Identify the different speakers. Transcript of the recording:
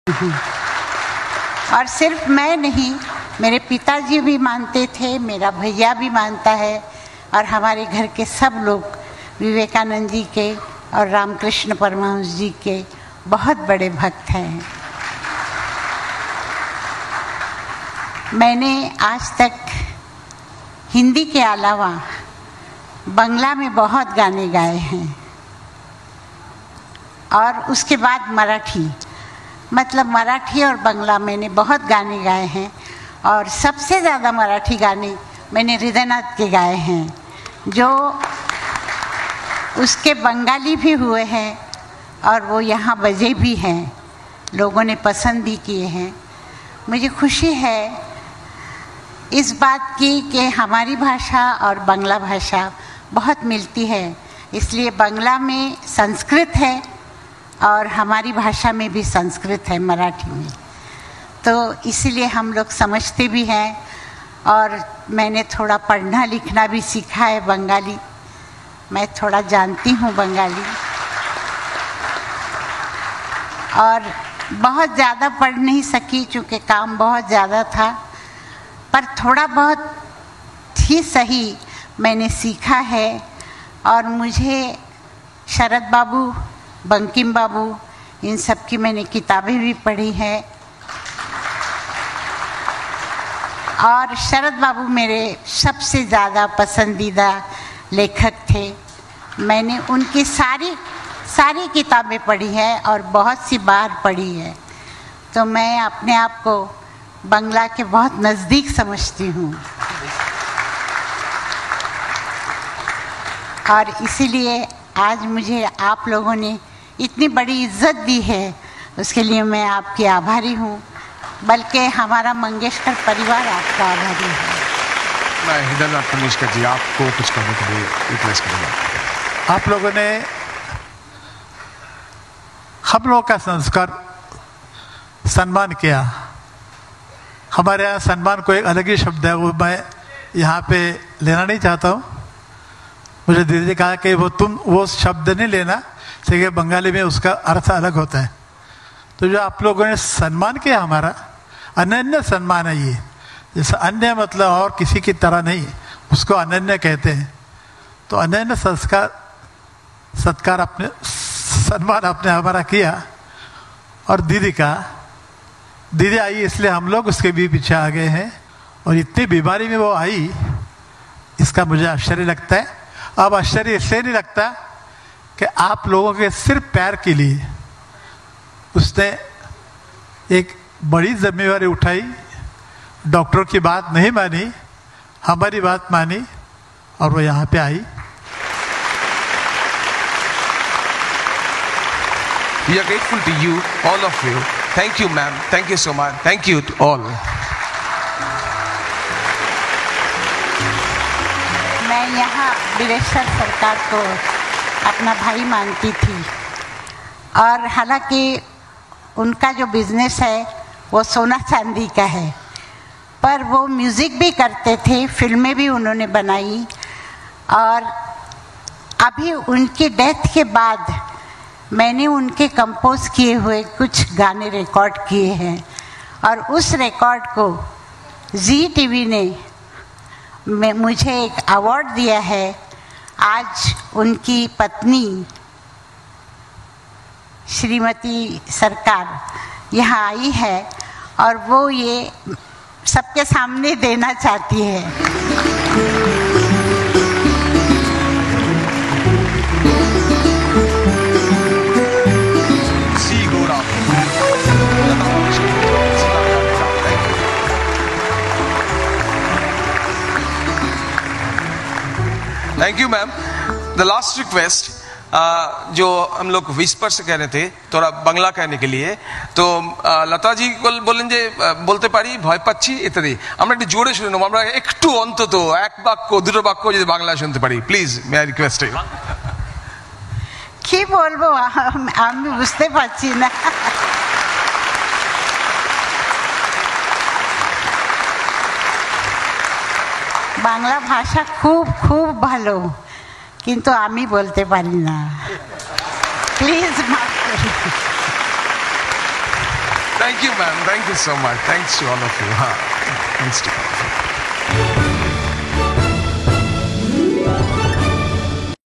Speaker 1: और सिर्फ मैं नहीं, मेरे पिताजी भी मानते थे, मेरा भैया भी मानता है, और हमारे घर के सब लोग विवेकानंद जी के और रामकृष्ण परमहंस जी के बहुत बड़े भक्त हैं। मैंने आज तक हिंदी के अलावा बंगला में बहुत गाने गाए हैं और उसके बाद मराठी, मतलब मराठी और बंगला मैंने बहुत गाने गाए हैं। और सबसे ज़्यादा मराठी गाने मैंने हृदयनाथ के गाए हैं, जो उसके बंगाली भी हुए हैं और वो यहाँ बजे भी हैं, लोगों ने पसंद भी किए हैं। मुझे खुशी है इस बात की कि हमारी भाषा और बांग्ला भाषा बहुत मिलती है, इसलिए बांग्ला में संस्कृत है और हमारी भाषा में भी संस्कृत है, मराठी में, तो इसीलिए हम लोग समझते भी हैं। और मैंने थोड़ा पढ़ना लिखना भी सीखा है बंगाली, मैं थोड़ा जानती हूँ बंगाली, और बहुत ज़्यादा पढ़ नहीं सकी क्योंकि काम बहुत ज़्यादा था, पर थोड़ा बहुत ही सही मैंने सीखा है। और मुझे शरद बाबू, बंकिम बाबू, इन सब की मैंने किताबें भी पढ़ी हैं, और शरद बाबू मेरे सबसे ज़्यादा पसंदीदा लेखक थे। मैंने उनकी सारी किताबें पढ़ी हैं और बहुत सी बार पढ़ी है, तो मैं अपने आप को बंगला के बहुत नज़दीक समझती हूँ। और इसीलिए आज मुझे आप लोगों ने इतनी बड़ी इज्जत दी है, उसके लिए मैं आपकी आभारी हूँ, बल्कि हमारा मंगेशकर परिवार आपका आभारी है।
Speaker 2: मैं हृदयनाथ मंगेशकर जी आपको कुछ कहने के लिए रिक्वेस्ट करूँगा।
Speaker 3: आप लोगों ने हम लोगों का संस्कार सम्मान किया। हमारे यहाँ सम्मान को एक अलग ही शब्द है, वो मैं यहाँ पे लेना नहीं चाहता हूँ। मुझे दीदी ने कहा कि वो शब्द नहीं लेना, क्योंकि बंगाली में उसका अर्थ अलग होता है। तो जो आप लोगों ने सम्मान किया, हमारा अनन्य सम्मान है ये। जैसे अन्य मतलब और किसी की तरह नहीं, उसको अनन्य कहते हैं। तो अनन्य सत्कार अपने सम्मान आपने हमारा किया। और दीदी आई इसलिए हम लोग उसके भी पीछे आ गए हैं, और इतनी बीमारी में वो आई, इसका मुझे आश्चर्य लगता है। अब आश्चर्य इसलिए नहीं लगता कि आप लोगों के सिर्फ प्यार के लिए उसने एक बड़ी जिम्मेवारी उठाई, डॉक्टर की बात नहीं मानी, हमारी बात मानी, और वो यहाँ पे आई।
Speaker 4: We are grateful to you, all of you. Thank you, ma'am. Thank you so much. Thank you to all.
Speaker 1: मैं यहाँ बिरेश्वर सरकार को अपना भाई मानती थी, और हालांकि उनका जो बिजनेस है वो सोना चांदी का है, पर वो म्यूज़िक भी करते थे, फिल्में भी उन्होंने बनाई। और अभी उनकी डेथ के बाद मैंने उनके कंपोज किए हुए कुछ गाने रिकॉर्ड किए हैं, और उस रिकॉर्ड को जी टीवी ने मुझे एक अवार्ड दिया है। आज उनकी पत्नी श्रीमती सरकार यहाँ आई है, और वो ये सबके सामने देना चाहती है।
Speaker 4: Thank you ma'am. The last request, जो हम लोग विस्पर से कह रहे थे थोड़ा बांग्ला कहने के लिए, तो लता जी बोलें जे बोलते पारी भय पाচ্ছি इत्यादि, আমরা একটু জোরে শুনে নেব, আমরা একটু অন্তত এক বাক্য দুটো বাক্য যদি বাংলা শুনতে পারি, please may I request you.
Speaker 1: কি বলবো আমি বুঝতে পারছি না। বাংলা ভাষা খুব খুব ভালো, কিন্তু আমি বলতে পারি না, প্লিজ মাফ করুন।
Speaker 4: Thank you ma'am, thank you so much, thanks to all of you. हाँ, thanks to all of you.